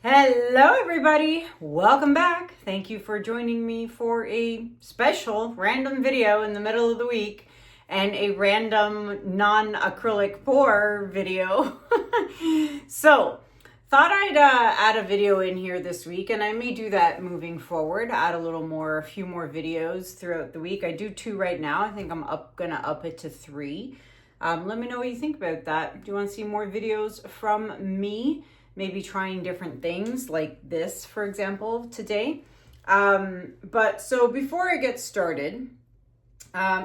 Hello everybody, welcome back. Thank you for joining me for a special random video in the middle of the week and a random non-acrylic pour video. So, thought I'd add a video in here this week, and I may do that moving forward, add a few more videos throughout the week. I do 2 right now. I think I'm gonna up it to 3. Let me know what you think about that. Do you want to see more videos from me? Maybe trying different things like this, for example, today. But so before I get started,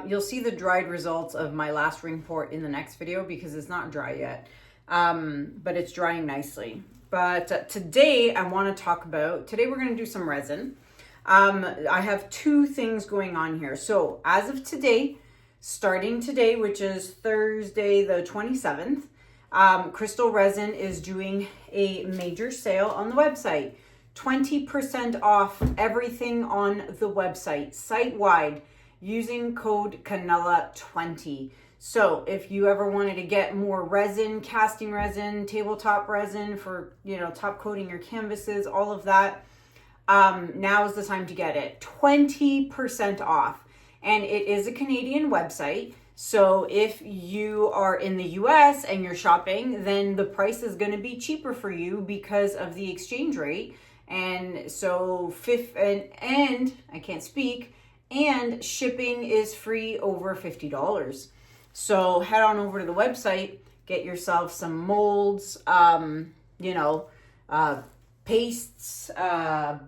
you'll see the dried results of my last ring pour in the next video because it's not dry yet, but it's drying nicely. But today I want to talk about, today we're going to do some resin. I have 2 things going on here. So as of today, starting today, which is Thursday the 27th, Crystal Resin is doing a major sale on the website. 20% off everything on the website, site-wide, using code Kanella20. So if you ever wanted to get more resin, casting resin, tabletop resin for, top coating your canvases, all of that, now is the time to get it. 20% off. And it is a Canadian website. So if you are in the US and you're shopping, then the price is going to be cheaper for you because of the exchange rate. And so and I can't speak, and shipping is free over $50. So head on over to the website, get yourself some molds, pastes,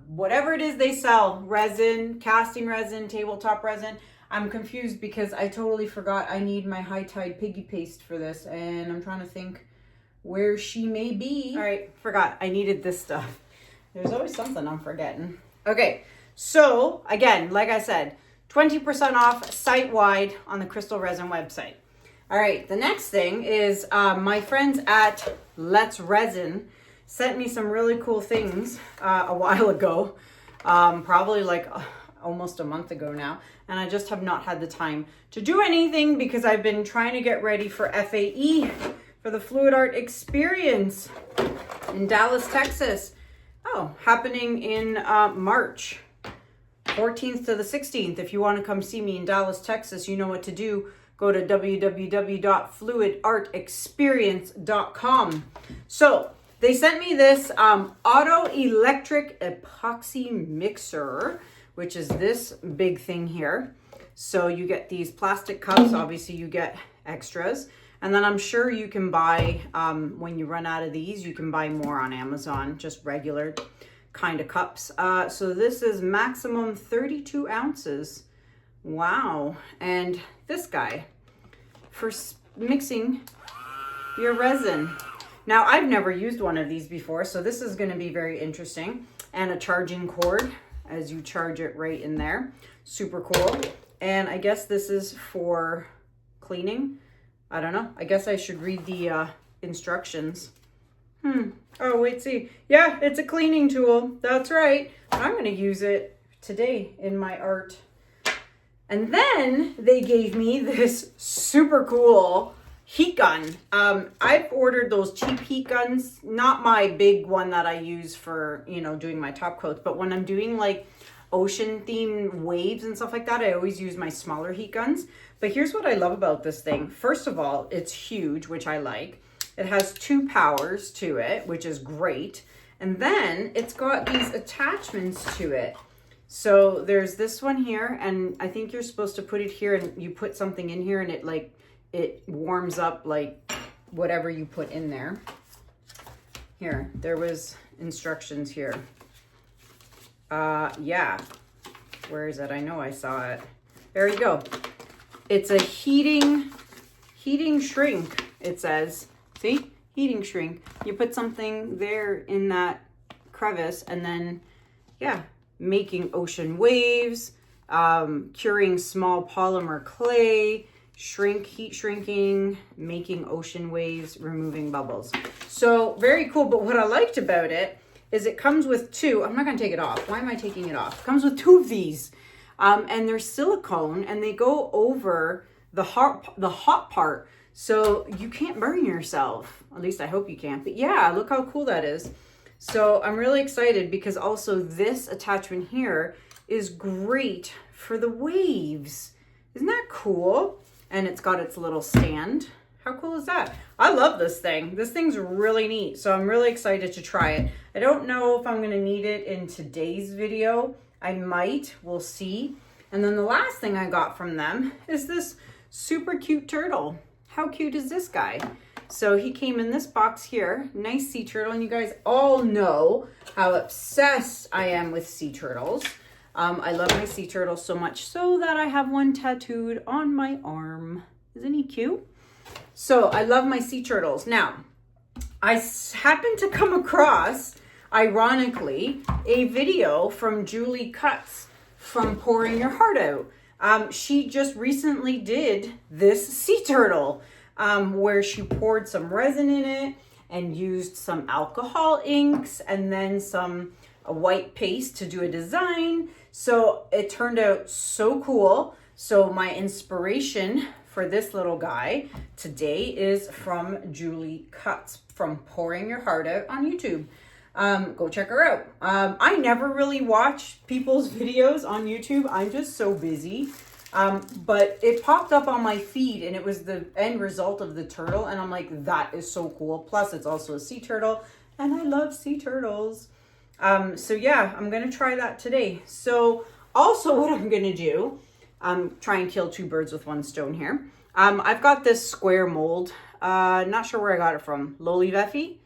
whatever it is they sell, resin, casting resin, tabletop resin. I'm confused because I totally forgot I need my High Tide Piggy paste for this, and I'm trying to think where she may be. All right, forgot I needed this stuff. There's always something I'm forgetting. Okay, so again, like I said, 20% off site-wide on the Crystal Resin website. All right, the next thing is my friends at Let's Resin sent me some really cool things a while ago, probably like almost a month ago now, and I just have not had the time to do anything because I've been trying to get ready for FAE, for the Fluid Art Experience in Dallas, Texas. Oh, happening in March 14th to the 16th. If you want to come see me in Dallas, Texas, you know what to do. Go to www.fluidartexperience.com. So they sent me this auto electric epoxy mixer, which is this big thing here. So you get these plastic cups. Obviously you get extras. And then I'm sure you can buy, when you run out of these, you can buy more on Amazon, just regular kind of cups. So this is maximum 32 ounces. Wow. And this guy for mixing your resin. Now, I've never used one of these before, so this is going to be very interesting. And a charging cord, as you charge it right in there. Super cool. And I guess this is for cleaning. I don't know. I guess I should read the instructions. Oh, wait, see. Yeah, it's a cleaning tool. That's right. I'm going to use it today in my art. And then they gave me this super cool heat gun. I've ordered those cheap heat guns, not my big one that I use for, doing my top coats, but when I'm doing like ocean themed waves and stuff like that, I always use my smaller heat guns. But here's what I love about this thing. First of all, it's huge, which I like. It has 2 powers to it, which is great. And then it's got these attachments to it. So there's this one here, and I think you're supposed to put it here, and you put something in here, and it warms up like whatever you put in there. Here, there was instructions here. Yeah, where is it? I know I saw it. There you go. It's a heating shrink, it says. See? Heating shrink. You put something there in that crevice, and then, yeah, making ocean waves, curing small polymer clay, heat shrinking, making ocean waves, removing bubbles. So very cool. But what I liked about it is it comes with 2. I'm not going to take it off. Why am I taking it off? It comes with 2 of these. And they're silicone, and they go over the hot part. So you can't burn yourself. At least I hope you can't. But yeah, look how cool that is. So I'm really excited because also this attachment here is great for the waves. Isn't that cool? And it's got its little stand. How cool is that? I love this thing. This thing's really neat. So I'm really excited to try it. I don't know if I'm gonna need it in today's video. I might, we'll see. And then the last thing I got from them is this super cute turtle. How cute is this guy? So he came in this box here, nice sea turtle. And you guys all know how obsessed I am with sea turtles. I love my sea turtle so much so that I have one tattooed on my arm. Isn't he cute? So I love my sea turtles. Now, I happened to come across, ironically, a video from Julie Cuts from Pouring Your Heart Out. She just recently did this sea turtle where she poured some resin in it and used some alcohol inks and then some white paste to do a design. So it turned out so cool. So my inspiration for this little guy today is from Julie Cuts from Pouring Your Heart Out on YouTube. Go check her out. I never really watch people's videos on YouTube. I'm just so busy. But it popped up on my feed and it was the end result of the turtle. And I'm like, that is so cool. Plus it's also a sea turtle and I love sea turtles. So yeah, I'm going to try that today. So also what I'm going to do, try and kill two birds with one stone here. I've got this square mold. Not sure where I got it from. Lolivefi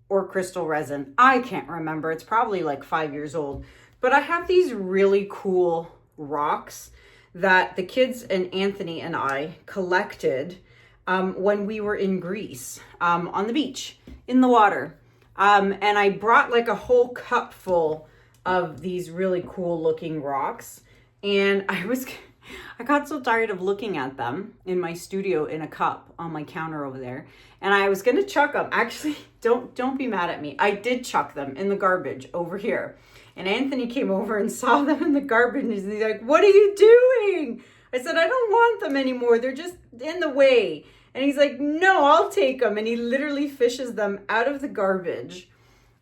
or Crystal Resin. I can't remember. It's probably like 5 years old. But I have these really cool rocks that the kids and Anthony and I collected when we were in Greece on the beach in the water. And I brought like a whole cup full of these really cool looking rocks. And I got so tired of looking at them in my studio in a cup on my counter over there. And I was going to chuck them. Actually, don't be mad at me. I did chuck them in the garbage over here. And Anthony came over and saw them in the garbage. And he's like, what are you doing? I said, I don't want them anymore. They're just in the way. And he's like, no, I'll take them. And he literally fishes them out of the garbage.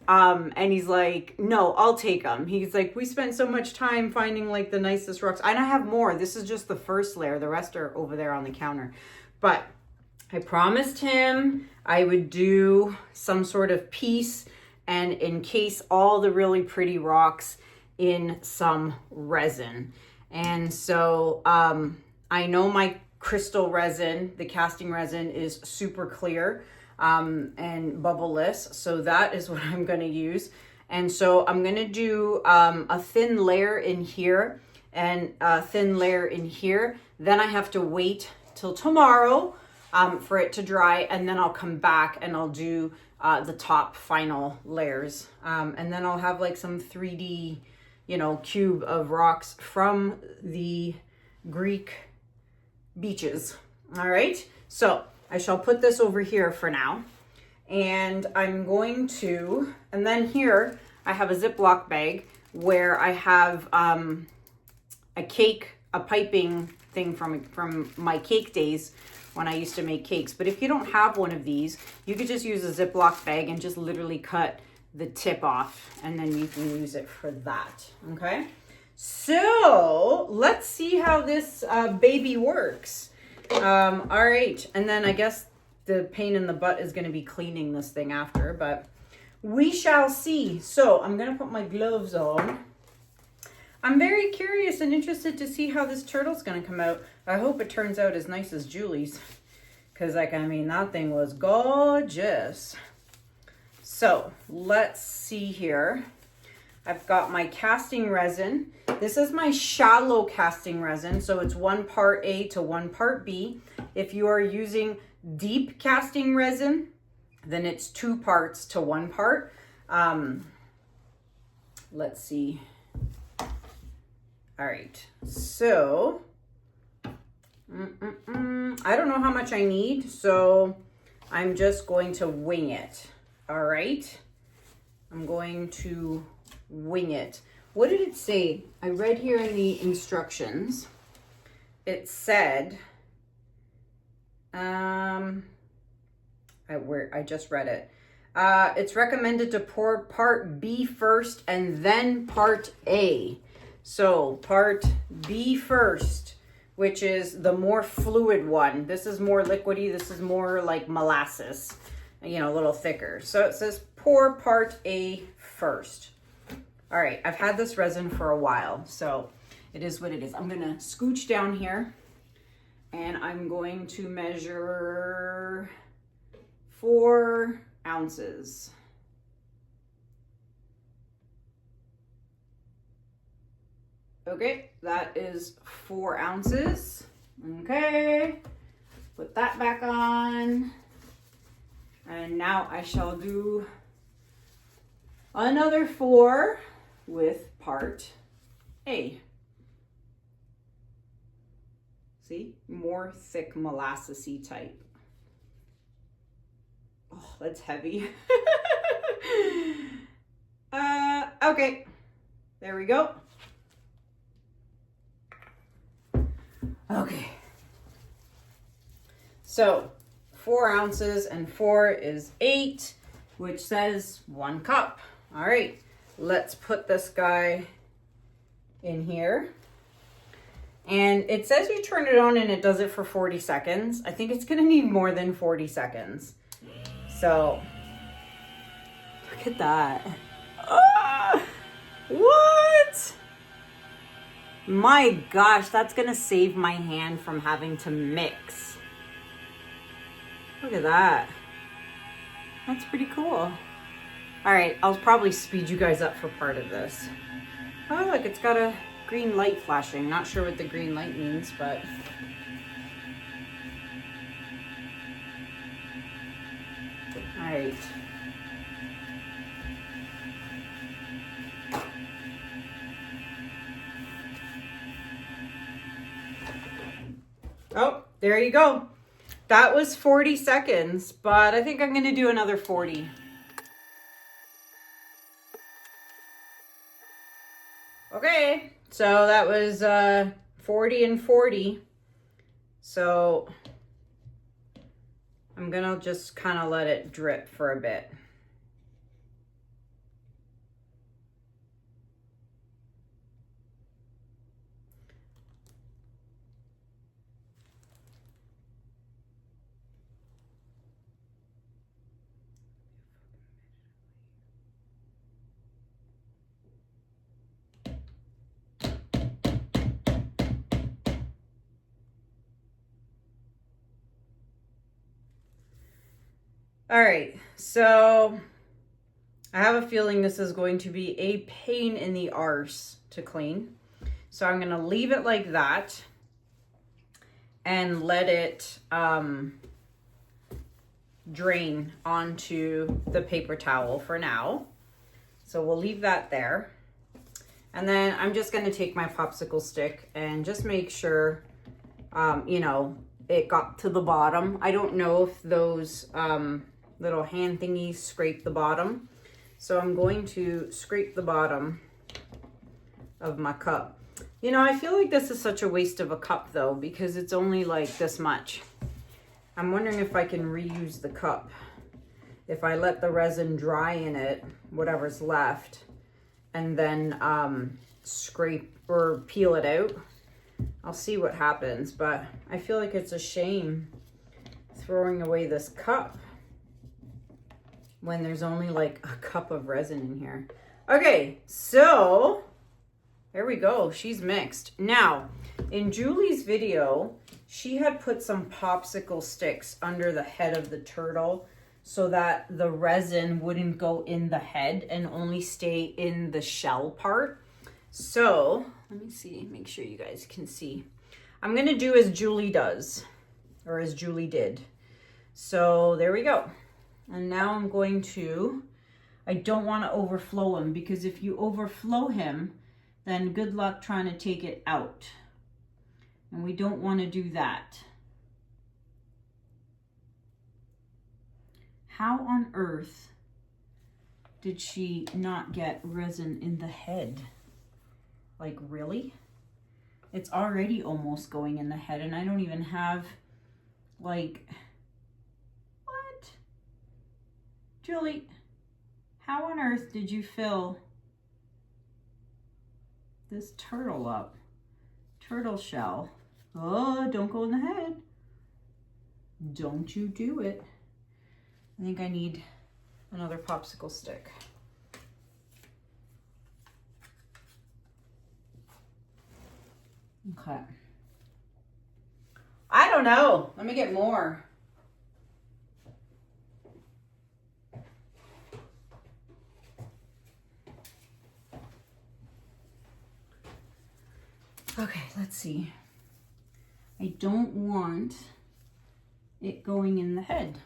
And he's like, no, I'll take them. He's like, we spent so much time finding like the nicest rocks. And I have more. This is just the first layer. The rest are over there on the counter. But I promised him I would do some sort of piece and encase all the really pretty rocks in some resin. And so I know my crystal resin, the casting resin, is super clear and bubbleless. So that is what I'm going to use. And so I'm going to do a thin layer in here and a thin layer in here. Then I have to wait till tomorrow for it to dry. And then I'll come back and I'll do the top final layers. And then I'll have like some 3D, cube of rocks from the Greek beaches. All right. So I shall put this over here for now. And I'm going to, and then here I have a Ziploc bag where I have a piping thing from my cake days when I used to make cakes. But if you don't have one of these, you could just use a Ziploc bag and just literally cut the tip off, and then you can use it for that. Okay. So let's see how this baby works. All right. And then I guess the pain in the butt is going to be cleaning this thing after, but we shall see. So I'm going to put my gloves on. I'm very curious and interested to see how this turtle's going to come out. I hope it turns out as nice as Julie's, because that thing was gorgeous. So let's see here. I've got my casting resin. This is my shallow casting resin, so it's 1 part A to 1 part B. If you are using deep casting resin, then it's 2 parts to 1 part. Let's see. All right, so I don't know how much I need, so I'm just going to wing it. All right, I'm going to wing it. What did it say? I read here in the instructions. It said, I just read it. It's recommended to pour part B first and then part A. So part B first, which is the more fluid one. This is more liquidy. This is more like molasses, you know, a little thicker. So it says pour part A first. All right, I've had this resin for a while, so it is what it is. I'm gonna scooch down here and I'm going to measure 4 ounces. Okay, that is 4 ounces. Okay, put that back on. And now I shall do another 4 with part A. See, more thick molassesy type. Oh, that's heavy. Okay, there we go. Okay, so 4 ounces and 4 is 8, which says 1 cup. All right, let's put this guy in here. And it says you turn it on and it does it for 40 seconds. I think it's gonna need more than 40 seconds. So, look at that. What? My gosh, that's gonna save my hand from having to mix. Look at that. That's pretty cool. All right, I'll probably speed you guys up for part of this. Oh, look, it's got a green light flashing. Not sure what the green light means, but. All right. Oh, there you go. That was 40 seconds, but I think I'm going to do another 40. Okay, so that was 40 and 40. So I'm going to just kind of let it drip for a bit. All right, so I have a feeling this is going to be a pain in the arse to clean. So I'm gonna leave it like that and let it drain onto the paper towel for now. So we'll leave that there. And then I'm just gonna take my popsicle stick and just make sure, you know, it got to the bottom. I don't know if those little hand thingies scrape the bottom. So I'm going to scrape the bottom of my cup. You know, I feel like this is such a waste of a cup though, because it's only like this much. I'm wondering if I can reuse the cup. If I let the resin dry in it, whatever's left, and then scrape or peel it out, I'll see what happens. But I feel like it's a shame throwing away this cup when there's only like a cup of resin in here. Okay, so there we go. She's mixed. Now, in Julie's video, she had put some popsicle sticks under the head of the turtle so that the resin wouldn't go in the head and only stay in the shell part. So, let me see, make sure you guys can see. I'm gonna do as Julie does, or as Julie did. So there we go. And now I'm going to, I don't want to overflow him, because if you overflow him, then good luck trying to take it out. And we don't want to do that. How on earth did she not get resin in the head? Like, really? It's already almost going in the head, and I don't even have, like, Julie, how on earth did you fill this turtle up? Turtle shell. Oh, don't go in the head. Don't you do it. I think I need another popsicle stick. Okay. I don't know. Let me get more. Okay, let's see. I don't want it going in the head.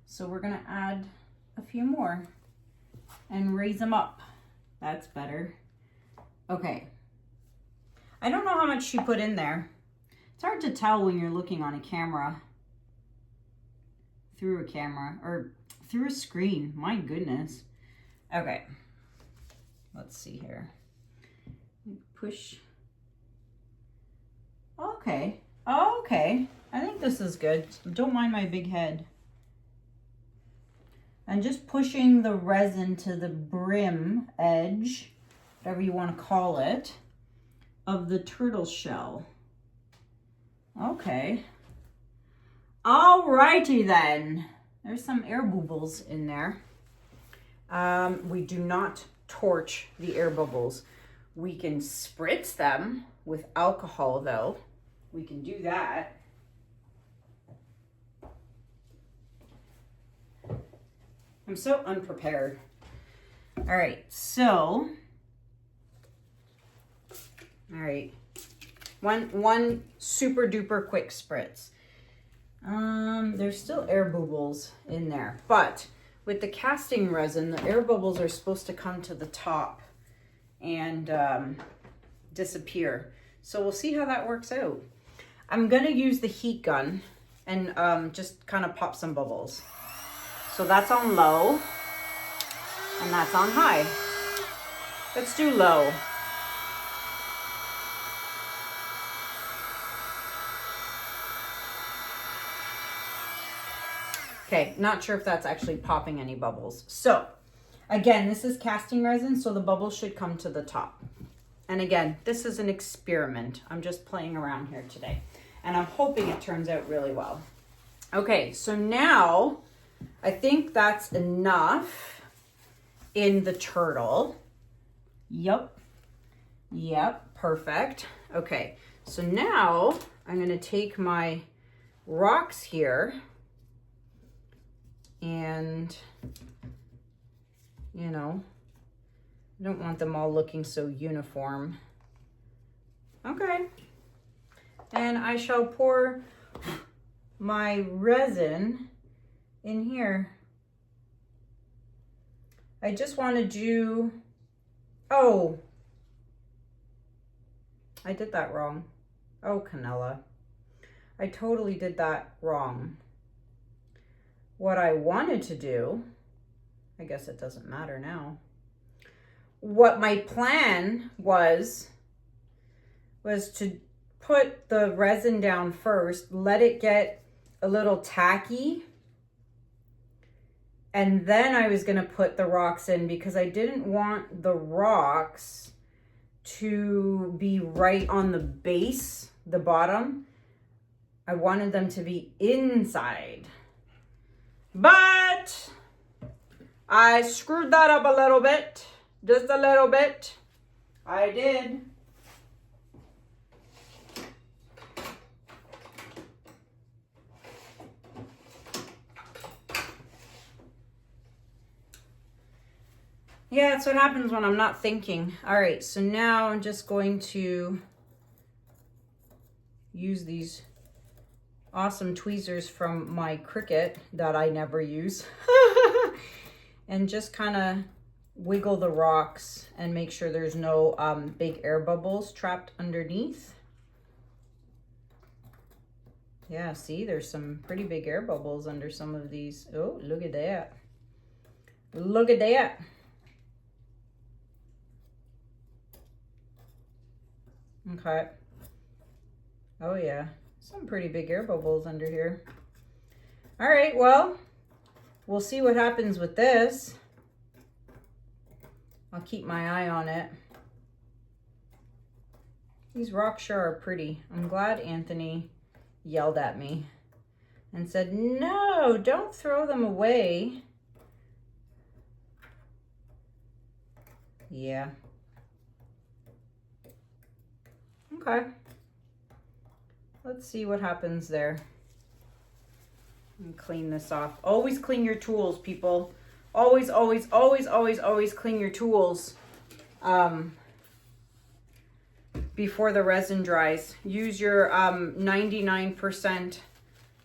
So we're gonna add a few more and raise them up. That's better. Okay. I don't know how much she put in there. It's hard to tell when you're looking on a camera, through a camera, or through a screen. My goodness. Okay. Let's see here. Push. Okay. Okay. I think this is good. Don't mind my big head. I'm just pushing the resin to the brim edge, whatever you want to call it, of the turtle shell. Okay. Alrighty then. There's some air bubbles in there. We do not torch the air bubbles. We can spritz them with alcohol though. We can do that. I'm so unprepared. All right, so, all right, one super duper quick spritz. There's still air bubbles in there, but with the casting resin, the air bubbles are supposed to come to the top and disappear. So we'll see how that works out. I'm gonna use the heat gun and just kind of pop some bubbles. So that's on low and that's on high. Let's do low. Okay, not sure if that's actually popping any bubbles. So again, this is casting resin, so the bubbles should come to the top. And again, this is an experiment. I'm just playing around here today. And I'm hoping it turns out really well. Okay, so now I think that's enough in the turtle. Yep. Yep, perfect. Okay, so now I'm gonna take my rocks here and, you know, I don't want them all looking so uniform. Okay. And I shall pour my resin in here. I just want to do, oh, I did that wrong. Oh, Kanella. I totally did that wrong. What I wanted to do, I guess it doesn't matter now. What my plan was to put the resin down first, let it get a little tacky, and then I was gonna put the rocks in because I didn't want the rocks to be right on the base, the bottom. I wanted them to be inside. But I screwed that up a little bit, just a little bit. I did. Yeah, that's what happens when I'm not thinking. All right, so now I'm just going to use these awesome tweezers from my Cricut that I never use and just kind of wiggle the rocks and make sure there's no big air bubbles trapped underneath. Yeah, see, there's some pretty big air bubbles under some of these. Oh, look at that. Look at that. Okay. Oh yeah, some pretty big air bubbles under here. All right, well, we'll see what happens with this. I'll keep my eye on it. These rocks sure are pretty. I'm glad Anthony yelled at me and said, no, don't throw them away. Yeah. Okay. Let's see what happens there. And clean this off. Always clean your tools, people. Always, always, always, always, always clean your tools before the resin dries. Use your 99%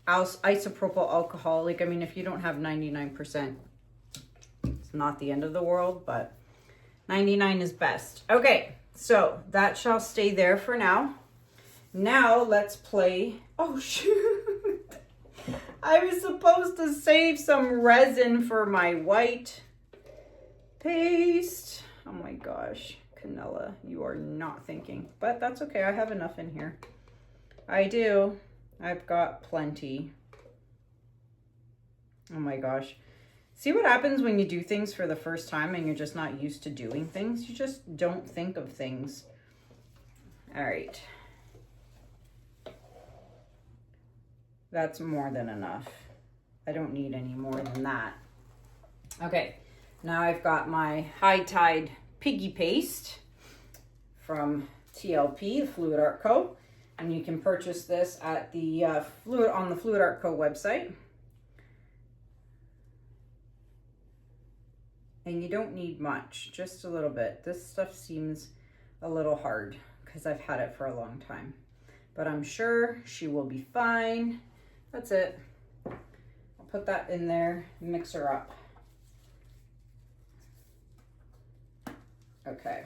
isopropyl alcohol. Like, I mean, if you don't have 99%, it's not the end of the world, but 99 is best. Okay, so that shall stay there for now. Now let's play. Oh, shoot. I was supposed to save some resin for my white paste. Oh my gosh, Kanella, you are not thinking. But that's okay, I have enough in here. I do. I've got plenty. Oh my gosh. See what happens when you do things for the first time and you're just not used to doing things? You just don't think of things. All right. That's more than enough. I don't need any more than that. Okay, now I've got my High Tide Piggy Paste from TLP, Fluid Art Co. And you can purchase this at the on the Fluid Art Co. website. And you don't need much, just a little bit. This stuff seems a little hard because I've had it for a long time. But I'm sure she will be fine. That's it. I'll put that in there, mix her up. Okay.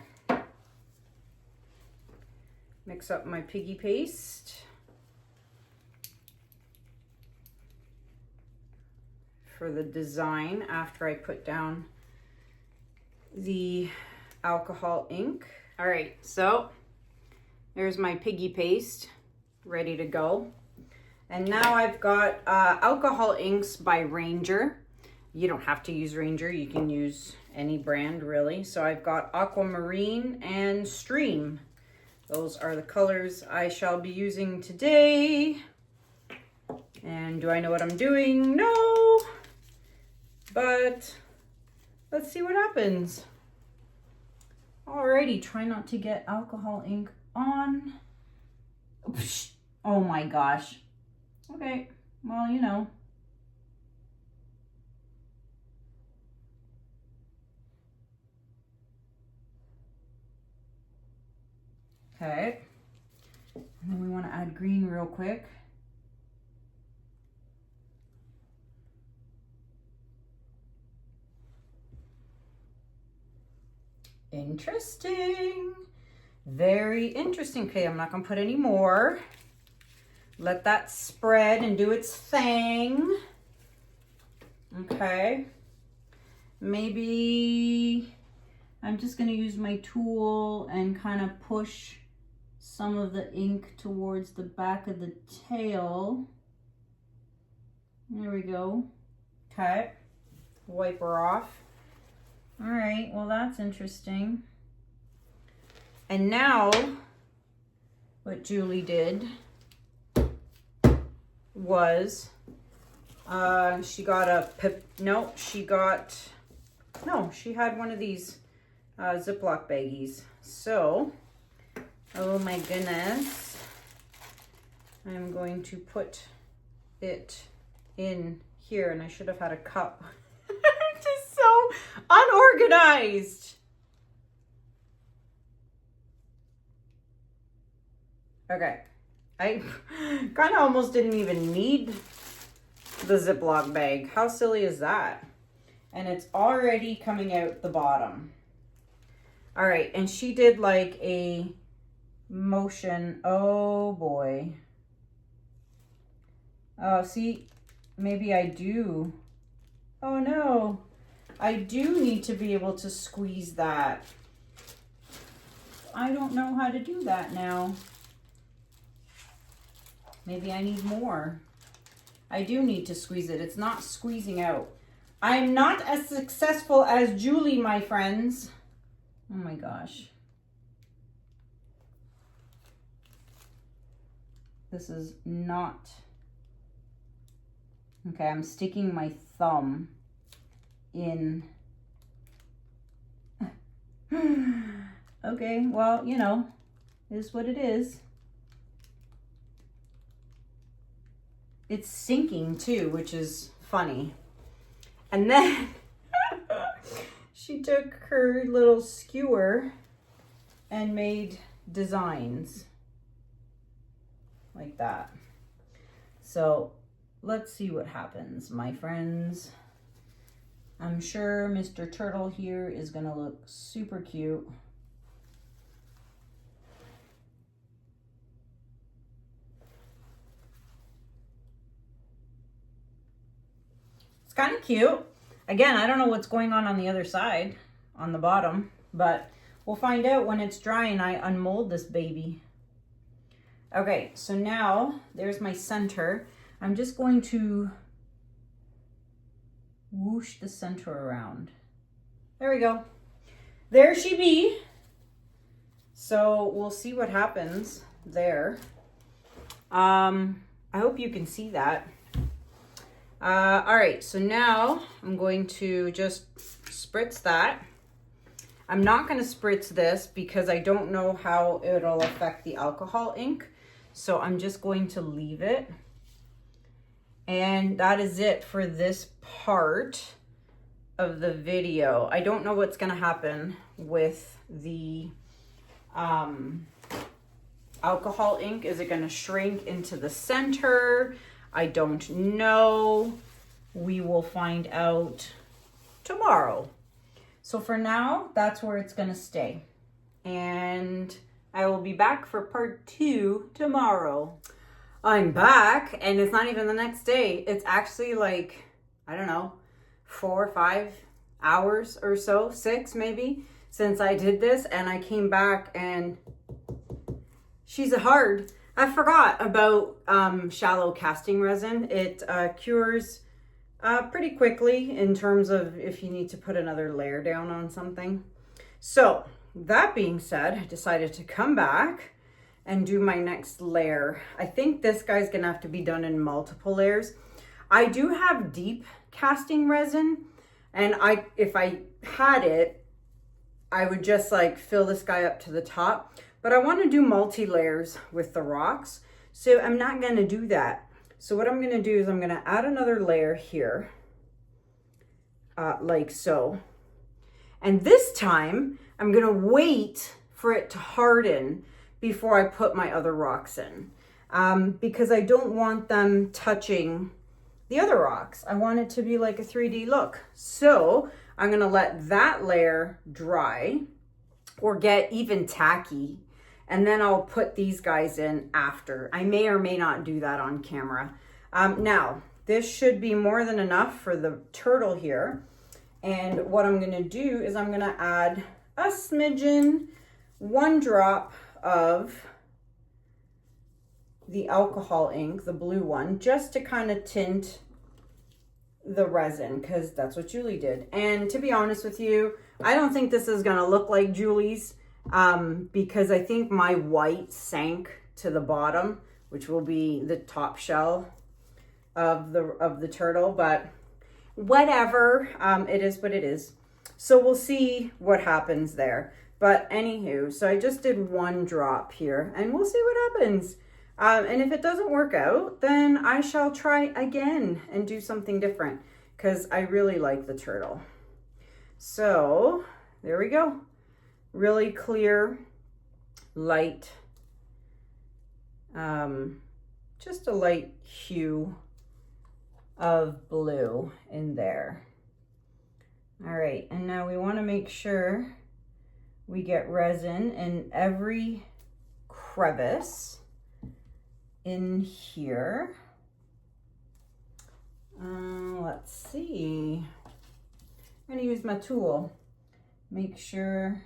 Mix up my piggy paste. For the design after I put down the alcohol ink. All right, so there's my piggy paste ready to go. And now I've got alcohol inks by Ranger. You don't have to use Ranger, you can use any brand really. So I've got Aquamarine and Stream. Those are the colors I shall be using today. And do I know what I'm doing? No, but let's see what happens. Alrighty, try not to get alcohol ink on. Oh my gosh. Okay, well, you know. Okay, and then we want to add green real quick. Interesting. Very interesting. Okay, I'm not going to put any more. Let that spread and do its thing. Okay. Maybe I'm just going to use my tool and kind of push some of the ink towards the back of the tail. There we go. Okay. Wipe her off. All right, well, that's interesting. And now what Julie did was she got she had one of these Ziploc baggies. So, oh my goodness, I'm going to put it in here, and I should have had a cup. I'm just so unorganized. Okay. I kind of almost didn't even need the Ziploc bag. How silly is that? And it's already coming out the bottom. All right, and she did like a motion. Oh boy. Oh, see, maybe I do. Oh no, I do need to be able to squeeze that. I don't know how to do that now. Maybe I need more. I do need to squeeze it. It's not squeezing out. I'm not as successful as Julie, my friends. Oh my gosh. This is not... Okay, I'm sticking my thumb in. Okay, well, you know, it is what it is. It's sinking too, which is funny. And then she took her little skewer and made designs like that. So let's see what happens, my friends. I'm sure Mr. Turtle here is gonna look super cute. It's kind of cute. Again, I don't know what's going on the other side, on the bottom, but we'll find out when it's dry and I unmold this baby. Okay, so now there's my center. I'm just going to whoosh the center around. There we go. There she be. So we'll see what happens there. I hope you can see that. All right, so now I'm going to just spritz that. I'm not going to spritz this because I don't know how it'll affect the alcohol ink. So I'm just going to leave it. And that is it for this part of the video. I don't know what's going to happen with the alcohol ink. Is it going to shrink into the center? I don't know. We will find out tomorrow. So for now, that's where it's going to stay. And I will be back for part 2 tomorrow. I'm back, and it's not even the next day. It's actually like, I don't know, 4 or 5 hours or so, 6 maybe, since I did this. And I came back and she's hard. I forgot about shallow casting resin. It cures pretty quickly in terms of if you need to put another layer down on something. So that being said, I decided to come back and do my next layer. I think this guy's gonna have to be done in multiple layers. I do have deep casting resin, and if I had it, I would just like fill this guy up to the top. But I want to do multi-layers with the rocks, so I'm not going to do that. So what I'm going to do is I'm going to add another layer here, like so. And this time, I'm going to wait for it to harden before I put my other rocks in, because I don't want them touching the other rocks. I want it to be like a 3D look. So I'm going to let that layer dry or get even tacky. And then I'll put these guys in after. I may or may not do that on camera. Now, this should be more than enough for the turtle here. And what I'm gonna do is I'm gonna add a smidgen, 1 drop of the alcohol ink, the blue one, just to kind of tint the resin, because that's what Julie did. And to be honest with you, I don't think this is gonna look like Julie's, because I think my white sank to the bottom, which will be the top shell of the turtle, but whatever, it is what it is. So we'll see what happens there. But anywho, so I just did 1 drop here, and we'll see what happens. And if it doesn't work out, then I shall try again and do something different, because I really like the turtle. So there we go. Really clear, light, just a light hue of blue in there. All right, and now we want to make sure we get resin in every crevice in here. Let's see. I'm going to use my tool. Make sure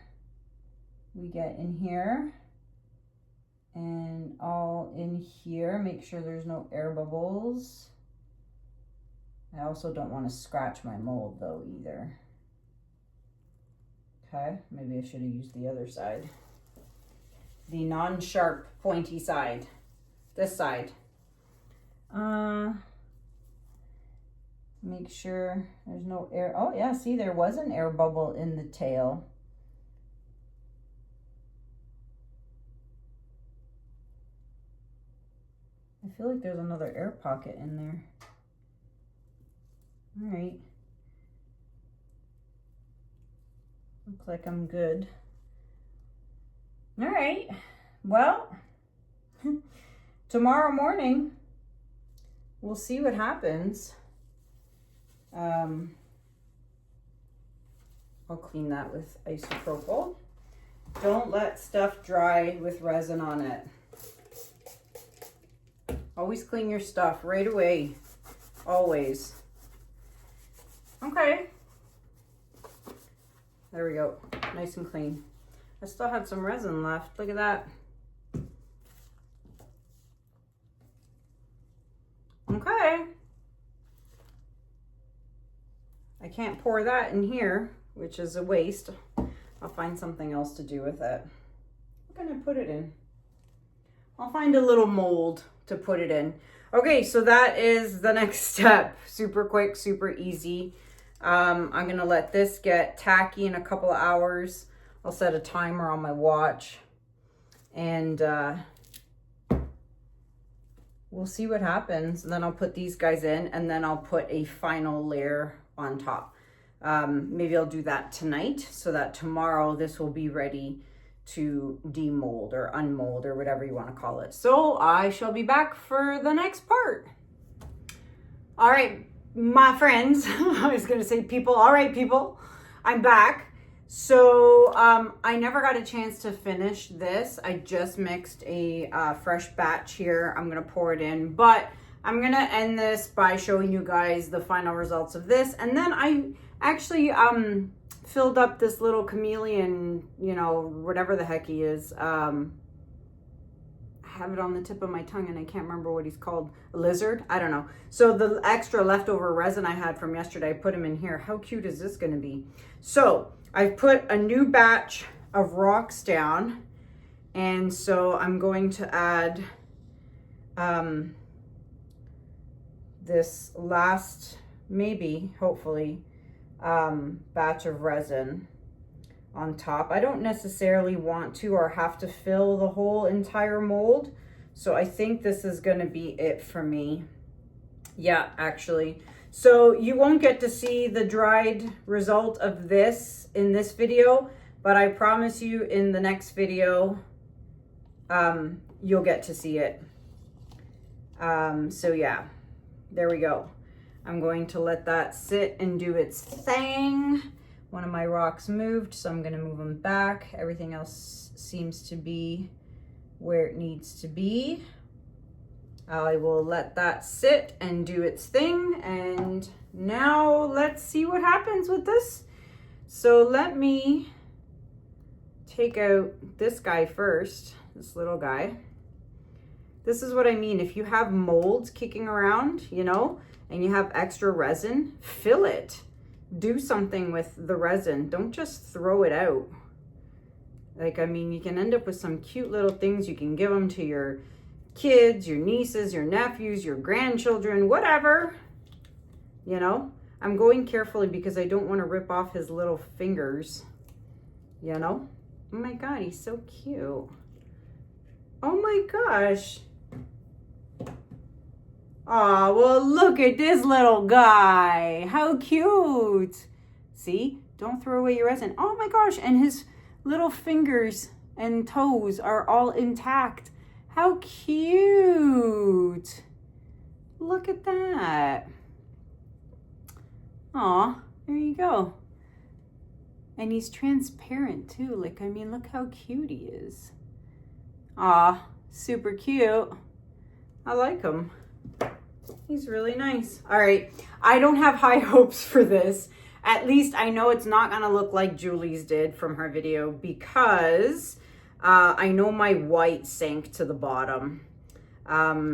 we get in here and all in here. Make sure there's no air bubbles. I also don't want to scratch my mold though either. Okay, maybe I should have used the other side. The non-sharp pointy side. This side. Make sure there's no air. Oh yeah, see, there was an air bubble in the tail. I feel like there's another air pocket in there. All right. Looks like I'm good. All right. Well, tomorrow morning, we'll see what happens. I'll clean that with isopropyl. Don't let stuff dry with resin on it. Always clean your stuff right away. Always. Okay. There we go. Nice and clean. I still had some resin left. Look at that. Okay. I can't pour that in here, which is a waste. I'll find something else to do with it. What can I put it in? I'll find a little mold to put it in. Okay, so that is the next step. Super quick, super easy. I'm gonna let this get tacky in a couple of hours. I'll set a timer on my watch and we'll see what happens. And then I'll put these guys in and then I'll put a final layer on top. Maybe I'll do that tonight so that tomorrow this will be ready to demold or unmold or whatever you want to call it. So I shall be back for the next part. All right, my friends, I was going to say people. All right, people, I'm back. So I never got a chance to finish this. I just mixed a fresh batch here. I'm going to pour it in, but I'm going to end this by showing you guys the final results of this. And then I actually filled up this little chameleon, you know, whatever the heck he is. I have it on the tip of my tongue and I can't remember what he's called. A lizard? I don't know. So the extra leftover resin I had from yesterday, I put him in here. How cute is this going to be? So I've put a new batch of rocks down. And so I'm going to add this last, maybe, hopefully, batch of resin on top. I don't necessarily want to or have to fill the whole entire mold. So I think this is going to be it for me. Yeah, actually. So you won't get to see the dried result of this in this video, but I promise you in the next video, you'll get to see it. So yeah, there we go. I'm going to let that sit and do its thing. One of my rocks moved, so I'm going to move them back. Everything else seems to be where it needs to be. I will let that sit and do its thing. And now let's see what happens with this. So let me take out this guy first, this little guy. This is what I mean. If you have molds kicking around, you know, and you have extra resin, fill it. Do something with the resin. Don't just throw it out. Like, I mean, you can end up with some cute little things. You can give them to your kids, your nieces, your nephews, your grandchildren, whatever. You know, I'm going carefully because I don't want to rip off his little fingers. You know? Oh my God, he's so cute. Oh my gosh. Oh, well, look at this little guy. How cute. See? Don't throw away your resin. Oh my gosh. And his little fingers and toes are all intact. How cute. Look at that. Aw, there you go. And he's transparent too. Like, I mean, look how cute he is. Aw, super cute. I like him. He's really nice. All right, I don't have high hopes for this. At least I know it's not gonna look like Julie's did from her video because I know my white sank to the bottom.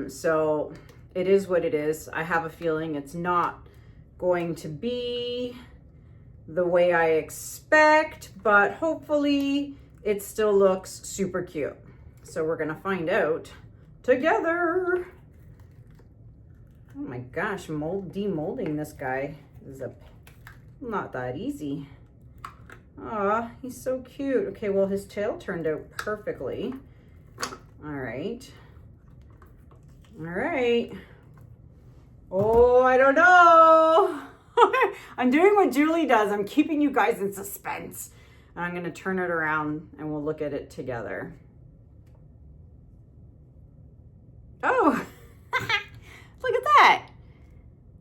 So it is what it is. I have a feeling it's not going to be the way I expect, but hopefully it still looks super cute. So we're gonna find out together. Oh my gosh, demolding this guy is not that easy. Aw, he's so cute. Okay, well, his tail turned out perfectly. All right. All right. Oh, I don't know. I'm doing what Julie does. I'm keeping you guys in suspense. And I'm gonna turn it around and we'll look at it together. Oh, look at that.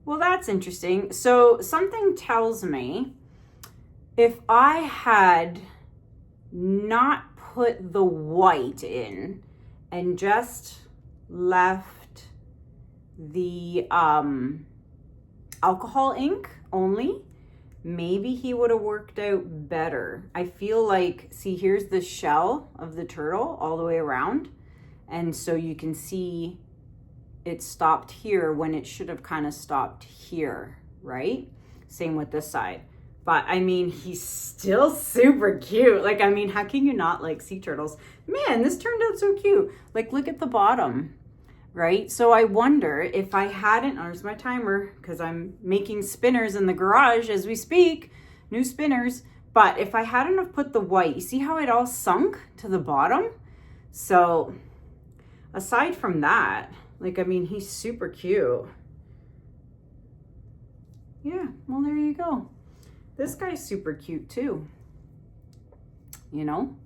Well, that's interesting. So something tells me if I had not put the white in and just left the alcohol ink only, maybe he would have worked out better. I feel like, see, here's the shell of the turtle all the way around. And so you can see it stopped here when it should have kind of stopped here, right? Same with this side. But I mean, he's still super cute. Like, I mean, how can you not like sea turtles? Man, this turned out so cute. Like, look at the bottom, right? So I wonder if I hadn't, there's my timer because I'm making spinners in the garage as we speak, new spinners. But if I hadn't have put the white, you see how it all sunk to the bottom? So aside from that, like, I mean, he's super cute. Yeah, well, there you go. This guy's super cute too. You know?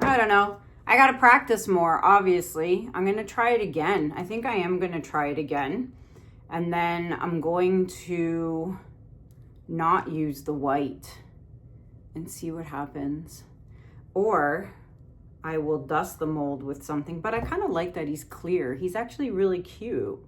I don't know. I got to practice more, obviously. I'm going to try it again. I think I am going to try it again. And then I'm going to not use the white and see what happens. Or I will dust the mold with something, but I kind of like that he's clear. He's actually really cute.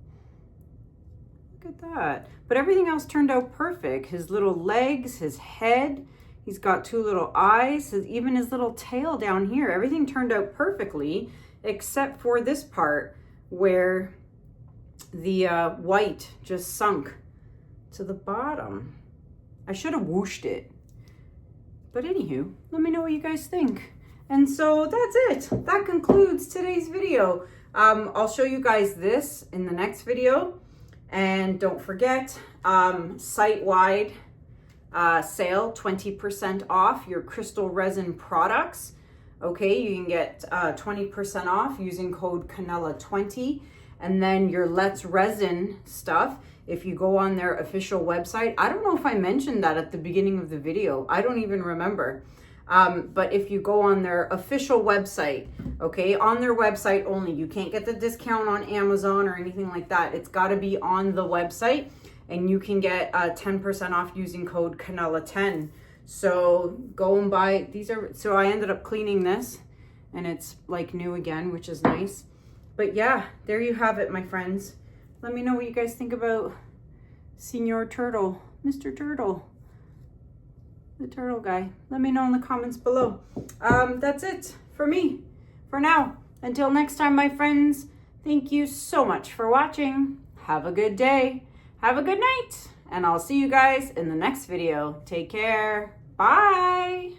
Look at that. But everything else turned out perfect. His little legs, his head, he's got two little eyes, even his little tail down here. Everything turned out perfectly except for this part where the white just sunk to the bottom. I should have whooshed it. But anywho, let me know what you guys think. And so that's it. That concludes today's video. I'll show you guys this in the next video. And don't forget, site-wide sale, 20% off your crystal resin products. Okay, you can get 20% off using code Kanella20. And then your Let's Resin stuff, if you go on their official website. I don't know if I mentioned that at the beginning of the video. I don't even remember. But if you go on their official website, okay, on their website only, you can't get the discount on Amazon or anything like that. It's got to be on the website, and you can get 10% off using code Kanella10. So go and buy these. So I ended up cleaning this, and it's like new again, which is nice. But yeah, there you have it, my friends. Let me know what you guys think about Senor Turtle, Mr. Turtle. The turtle guy. Let me know in the comments below. That's it for me for now. Until next time, my friends, thank you so much for watching. Have a good day. Have a good night. And I'll see you guys in the next video. Take care. Bye.